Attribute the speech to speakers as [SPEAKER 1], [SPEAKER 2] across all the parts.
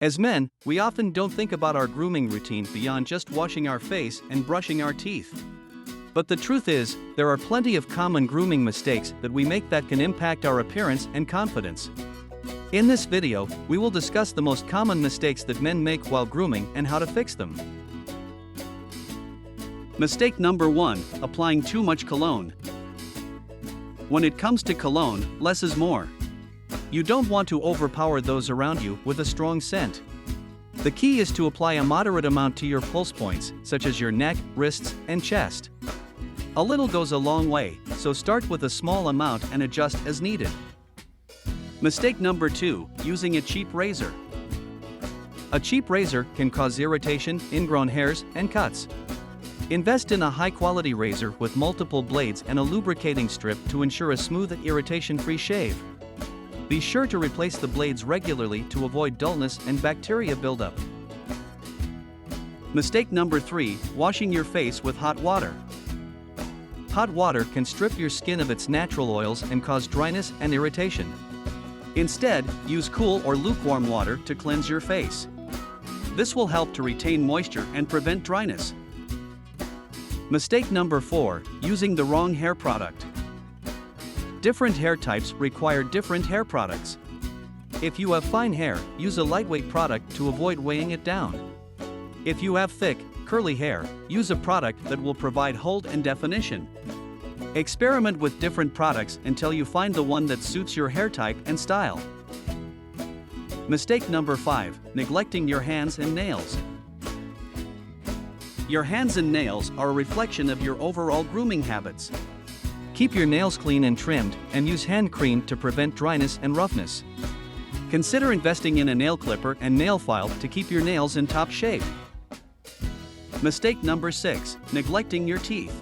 [SPEAKER 1] As men, we often don't think about our grooming routine beyond just washing our face and brushing our teeth. But the truth is, there are plenty of common grooming mistakes that we make that can impact our appearance and confidence. In this video, we will discuss the most common mistakes that men make while grooming and how to fix them. Mistake number 1: applying too much cologne. When it comes to cologne, less is more. You don't want to overpower those around you with a strong scent. The key is to apply a moderate amount to your pulse points, such as your neck, wrists, and chest. A little goes a long way, so start with a small amount and adjust as needed. Mistake number 2: using a cheap razor. A cheap razor can cause irritation, ingrown hairs, and cuts. Invest in a high-quality razor with multiple blades and a lubricating strip to ensure a smooth, irritation-free shave. Be sure to replace the blades regularly to avoid dullness and bacteria buildup. Mistake number 3: washing your face with hot water. Hot water can strip your skin of its natural oils and cause dryness and irritation. Instead, use cool or lukewarm water to cleanse your face. This will help to retain moisture and prevent dryness. Mistake number 4: using the wrong hair product. Different hair types require different hair products. If you have fine hair, use a lightweight product to avoid weighing it down. If you have thick, curly hair, use a product that will provide hold and definition. Experiment with different products until you find the one that suits your hair type and style. Mistake number 5: neglecting your hands and nails. Your hands and nails are a reflection of your overall grooming habits. Keep your nails clean and trimmed, and use hand cream to prevent dryness and roughness. Consider investing in a nail clipper and nail file to keep your nails in top shape. Mistake number 6: neglecting your teeth.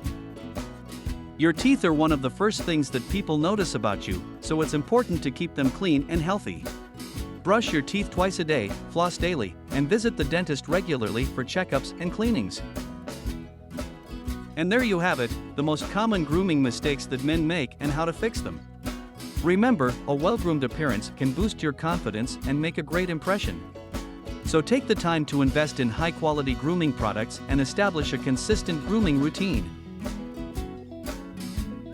[SPEAKER 1] Your teeth are one of the first things that people notice about you, so it's important to keep them clean and healthy. Brush your teeth twice a day, floss daily, and visit the dentist regularly for checkups and cleanings. And there you have it, the most common grooming mistakes that men make and how to fix them. Remember, a well-groomed appearance can boost your confidence and make a great impression. So take the time to invest in high-quality grooming products and establish a consistent grooming routine.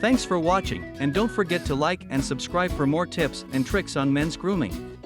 [SPEAKER 1] Thanks for watching, and don't forget to like and subscribe for more tips and tricks on men's grooming.